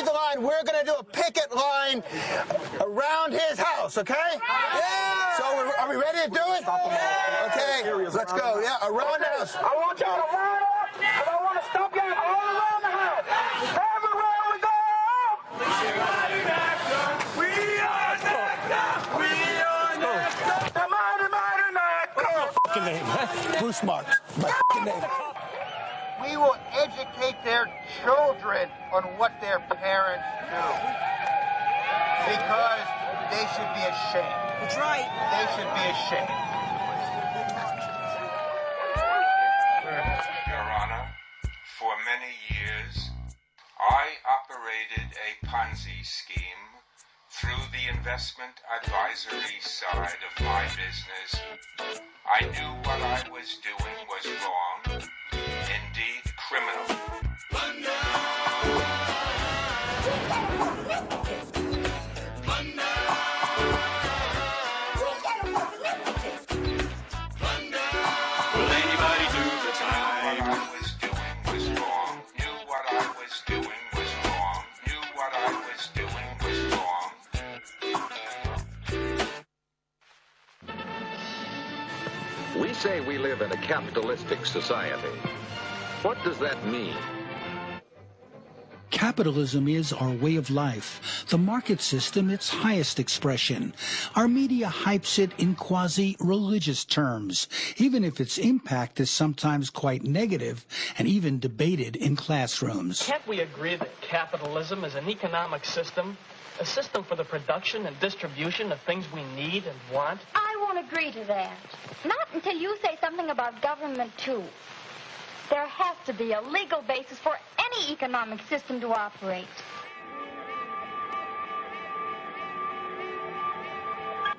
lead the line. We're going to do a picket line around his house, okay? Yeah! So are we ready to do it? Okay, let's go. Yeah, around the house. I want y'all to line up, and I want to stop y'all all around the house. Everywhere we go! We are NACA! We are NACA! The mighty, mighty NACA! Name, Bruce Marks. My name. We will educate their children on what their parents do. Because they should be ashamed. That's right. They should be ashamed. Your Honor, for many years, I operated a Ponzi scheme through the investment advisory side of my business. I knew what I was doing was wrong, indeed criminal. Will anybody do the time? What I was doing was wrong, knew what I was doing was wrong, knew what I was doing was wrong. We say we live in a capitalistic society. What does that mean? Capitalism is our way of life, the market system its highest expression. Our media hypes it in quasi-religious terms, even if its impact is sometimes quite negative and even debated in classrooms. Can't we agree that capitalism is an economic system, a system for the production and distribution of things we need and want? I won't agree to that. Not until you say something about government, too. There has to be a legal basis for any economic system to operate.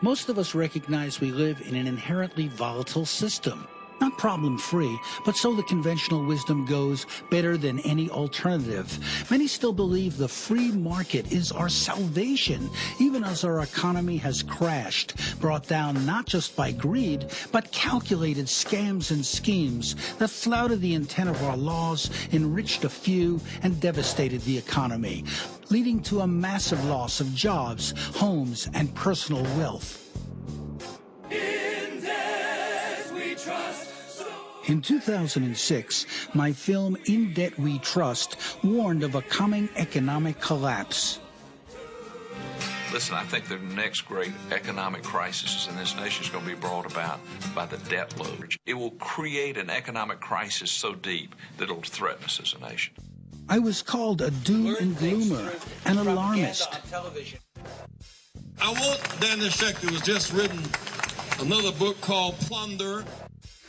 Most of us recognize we live in an inherently volatile system. Not problem-free, but so the conventional wisdom goes, better than any alternative. Many still believe the free market is our salvation, even as our economy has crashed, brought down not just by greed, but calculated scams and schemes that flouted the intent of our laws, enriched a few, and devastated the economy, leading to a massive loss of jobs, homes, and personal wealth. In 2006, my film In Debt We Trust warned of a coming economic collapse. Listen, I think the next great economic crisis in this nation is going to be brought about by the debt load. It will create an economic crisis so deep that it will threaten us as a nation. I was called a doom and gloomer, an alarmist. I won't dissect. It was just written another book called Plunder.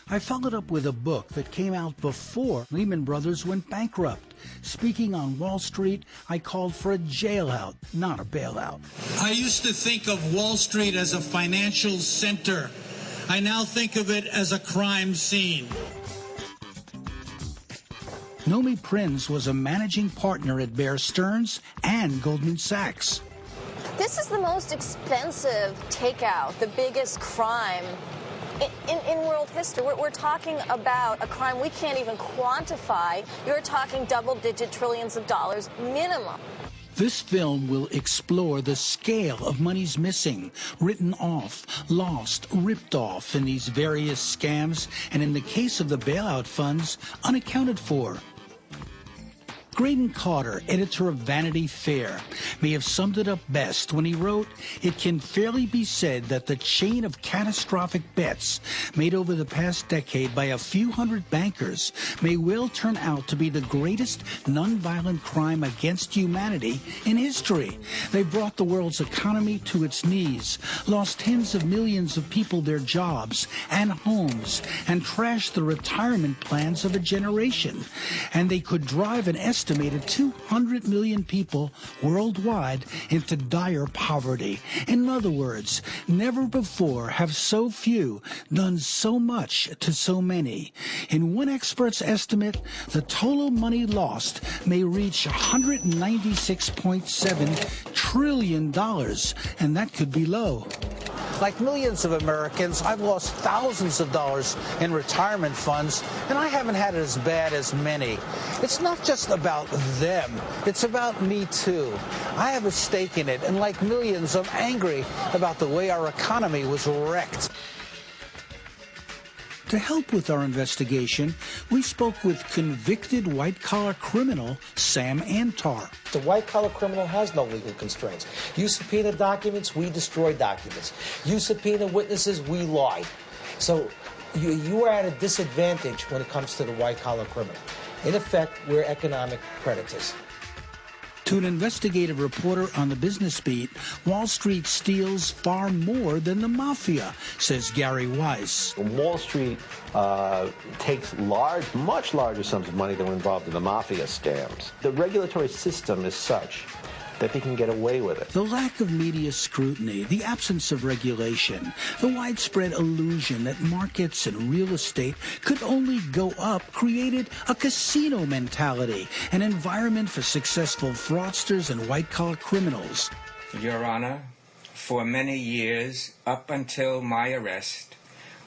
I followed up with a book that came out before Lehman Brothers went bankrupt. Speaking on Wall Street, I called for a jailout, not a bailout. I used to think of Wall Street as a financial center. I now think of it as a crime scene. Nomi Prinz was a managing partner at Bear Stearns and Goldman Sachs. This is the most expensive takeout, the biggest crime in world history. We're talking about a crime we can't even quantify. You're talking double-digit trillions of dollars minimum. This film will explore the scale of monies missing, written off, lost, ripped off in these various scams, and in the case of the bailout funds, unaccounted for. Graydon Carter, editor of Vanity Fair, may have summed it up best when he wrote, "It can fairly be said that the chain of catastrophic bets made over the past decade by a few hundred bankers may well turn out to be the greatest nonviolent crime against humanity in history. They brought the world's economy to its knees, lost tens of millions of people their jobs and homes, and trashed the retirement plans of a generation. And they could drive an estimated 200 million people worldwide into dire poverty. In other words, never before have so few done so much to so many. In one expert's estimate, the total money lost may reach $196.7 trillion, and that could be low." Like millions of Americans, I've lost thousands of dollars in retirement funds, and I haven't had it as bad as many. It's not just about them. It's about me, too. I have a stake in it, and like millions, I'm angry about the way our economy was wrecked. To help with our investigation, we spoke with convicted white-collar criminal Sam Antar. The white-collar criminal has no legal constraints. You subpoena documents, we destroy documents. You subpoena witnesses, we lie. So you are at a disadvantage when it comes to the white-collar criminal. In effect, we're economic predators. To an investigative reporter on the business beat, Wall Street steals far more than the mafia, says Gary Weiss. Wall Street takes much larger sums of money than were involved in the mafia scams. The regulatory system is such that they can get away with it. The lack of media scrutiny, the absence of regulation, the widespread illusion that markets and real estate could only go up created a casino mentality, an environment for successful fraudsters and white-collar criminals. Your Honor, for many years, up until my arrest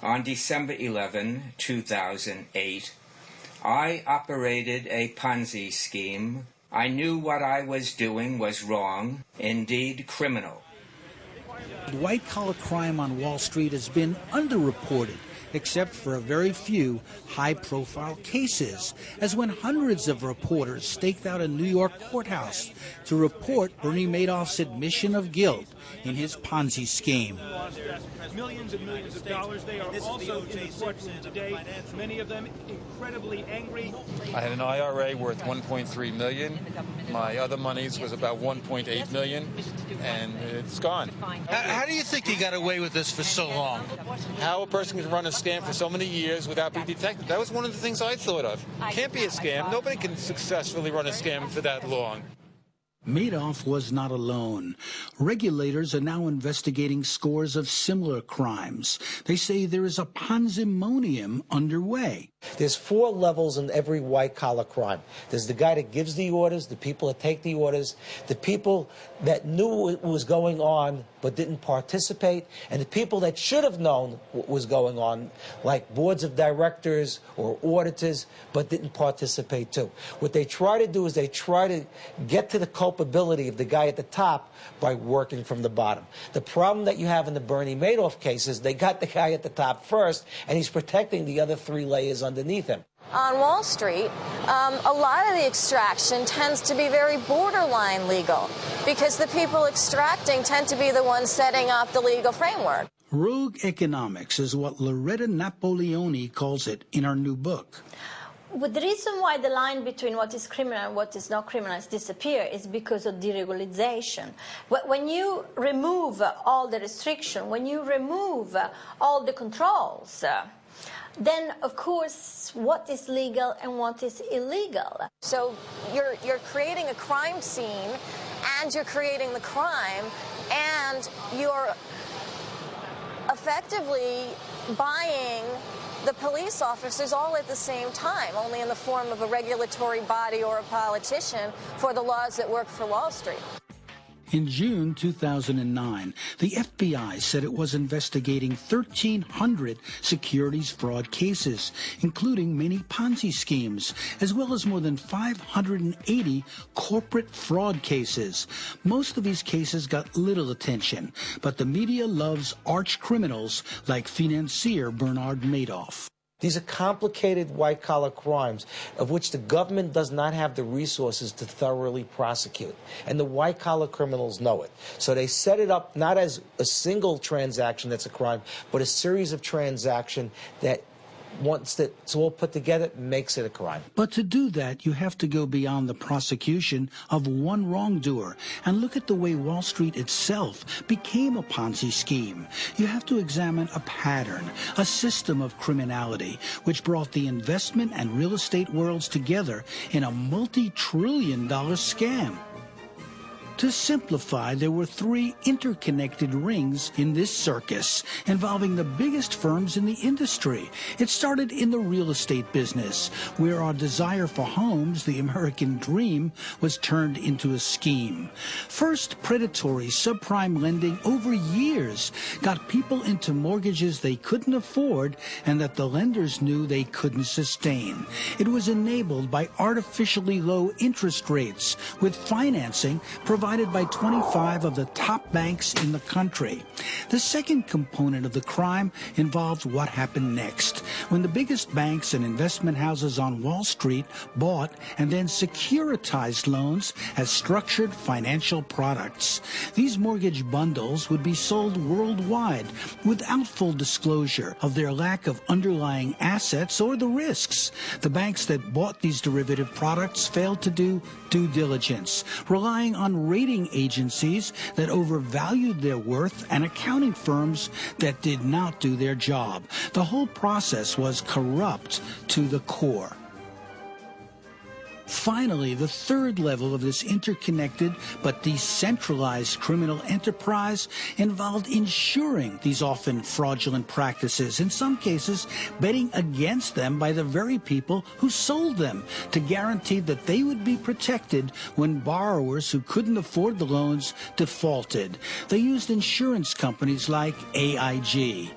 on December 11, 2008, I operated a Ponzi scheme. I knew what I was doing was wrong, indeed criminal. White-collar crime on Wall Street has been underreported, except for a very few high-profile cases, as when hundreds of reporters staked out a New York courthouse to report Bernie Madoff's admission of guilt in his Ponzi scheme. Millions and millions of dollars. They are also in the courtroom today, many of them incredibly angry. I had an IRA worth $1.3 million. My other monies was about $1.8 million, and it's gone. How do you think you got away with this for so long? How a person can run a scam for so many years without being detected? That was one of the things I thought of. Can't be a scam. Nobody can successfully run a scam for that long. Madoff was not alone. Regulators are now investigating scores of similar crimes. They say there is a Ponzimonium underway. There's 4 levels in every white-collar crime. There's the guy that gives the orders, the people that take the orders, the people that knew what was going on but didn't participate, and the people that should have known what was going on, like boards of directors or auditors, but didn't participate too. What they try to do is they try to get to the culpability of the guy at the top by working from the bottom. The problem that you have in the Bernie Madoff case is they got the guy at the top first, and he's protecting the other 3 layers underneath him. On Wall Street, a lot of the extraction tends to be very borderline legal because the people extracting tend to be the ones setting up the legal framework. Rogue economics is what Loretta Napoleoni calls it in her new book. But the reason why the line between what is criminal and what is not criminal has disappeared is because of deregulation. When you remove all the restriction, when you remove all the controls, then, of course, what is legal and what is illegal? So you're creating a crime scene, and you're creating the crime, and you're effectively buying the police officers all at the same time, only in the form of a regulatory body or a politician for the laws that work for Wall Street. In June 2009, the FBI said it was investigating 1,300 securities fraud cases, including many Ponzi schemes, as well as more than 580 corporate fraud cases. Most of these cases got little attention, but the media loves arch criminals like financier Bernard Madoff. These are complicated white-collar crimes of which the government does not have the resources to thoroughly prosecute. And the white-collar criminals know it. So they set it up not as a single transaction that's a crime, but a series of transactions that once it's all put together, makes it a crime. But to do that, you have to go beyond the prosecution of one wrongdoer and look at the way Wall Street itself became a Ponzi scheme. You have to examine a pattern, a system of criminality, which brought the investment and real estate worlds together in a multi-trillion-dollar scam. To simplify, there were 3 interconnected rings in this circus involving the biggest firms in the industry. It started in the real estate business, where our desire for homes, the American dream, was turned into a scheme. First, predatory subprime lending over years got people into mortgages they couldn't afford and that the lenders knew they couldn't sustain. It was enabled by artificially low interest rates, with financing provided by 25 of the top banks in the country. The second component of the crime involved what happened next, when the biggest banks and investment houses on Wall Street bought and then securitized loans as structured financial products. These mortgage bundles would be sold worldwide without full disclosure of their lack of underlying assets or the risks. The banks that bought these derivative products failed to do due diligence, relying on rating agencies that overvalued their worth and accounting firms that did not do their job. The whole process was corrupt to the core. Finally, the third level of this interconnected but decentralized criminal enterprise involved insuring these often fraudulent practices, in some cases betting against them by the very people who sold them, to guarantee that they would be protected when borrowers who couldn't afford the loans defaulted. They used insurance companies like AIG.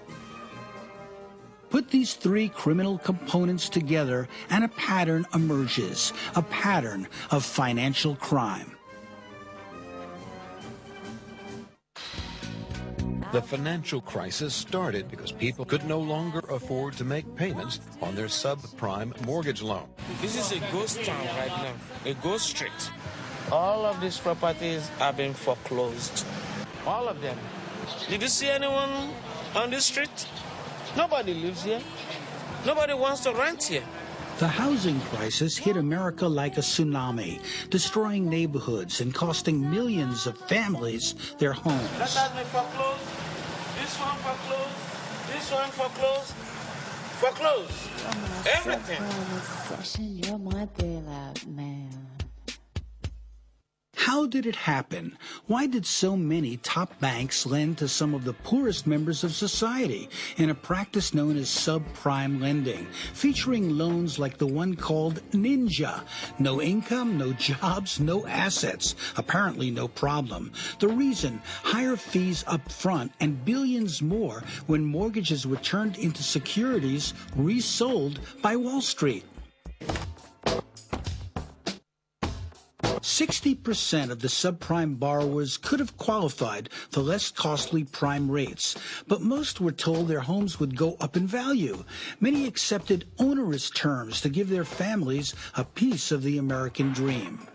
Put these 3 criminal components together and a pattern emerges, a pattern of financial crime. The financial crisis started because people could no longer afford to make payments on their subprime mortgage loan. This is a ghost town right now, a ghost street. All of these properties have been foreclosed. All of them. Did you see anyone on this street? Nobody lives here. Nobody wants to rent here. The housing crisis hit America like a tsunami, destroying neighborhoods and costing millions of families their homes. That has been foreclosed. This one foreclosed. This one foreclosed. Foreclosed. Everything. You're my bailout man. How did it happen? Why did so many top banks lend to some of the poorest members of society in a practice known as subprime lending, featuring loans like the one called Ninja? No income, no jobs, no assets, apparently no problem. The reason? Higher fees up front and billions more when mortgages were turned into securities resold by Wall Street. 60% of the subprime borrowers could have qualified for less costly prime rates, but most were told their homes would go up in value. Many accepted onerous terms to give their families a piece of the American dream.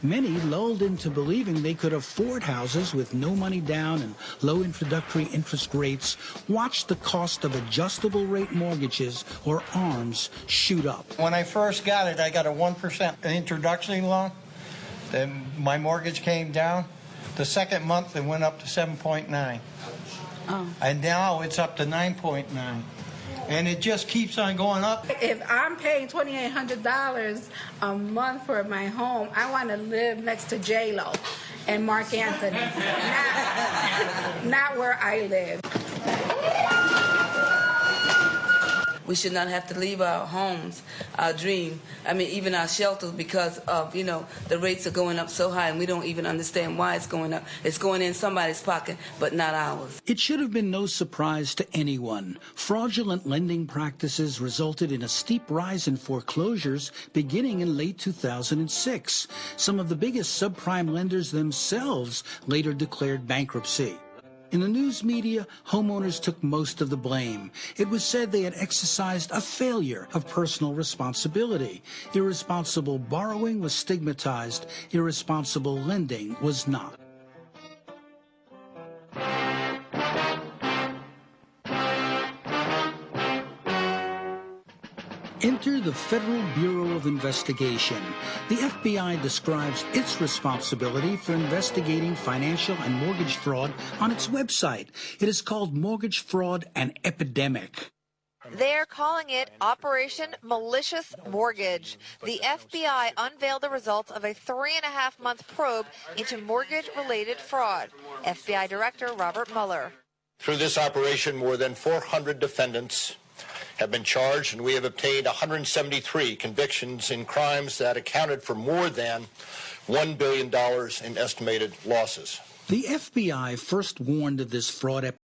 Many, lulled into believing they could afford houses with no money down and low introductory interest rates, watched the cost of adjustable rate mortgages, or ARMs, shoot up. When I first got it, I got a 1% introductory loan. Then my mortgage came down. The second month, it went up to 7.9. Oh. And now it's up to 9.9. And it just keeps on going up. If I'm paying $2,800 a month for my home, I want to live next to J-Lo and Mark Anthony, not where I live. We should not have to leave our homes, our dream, even our shelters, because of, the rates are going up so high and we don't even understand why it's going up. It's going in somebody's pocket, but not ours. It should have been no surprise to anyone. Fraudulent lending practices resulted in a steep rise in foreclosures beginning in late 2006. Some of the biggest subprime lenders themselves later declared bankruptcy. In the news media, homeowners took most of the blame. It was said they had exercised a failure of personal responsibility. Irresponsible borrowing was stigmatized. Irresponsible lending was not. Enter the Federal Bureau of Investigation. The FBI describes its responsibility for investigating financial and mortgage fraud on its website. It is called Mortgage Fraud: An Epidemic. They're calling it Operation Malicious Mortgage. The FBI unveiled the results of a 3.5-month probe into mortgage-related fraud. FBI Director Robert Mueller. Through this operation, more than 400 defendants have been charged, and we have obtained 173 convictions in crimes that accounted for more than $1 billion in estimated losses. The FBI first warned of this fraud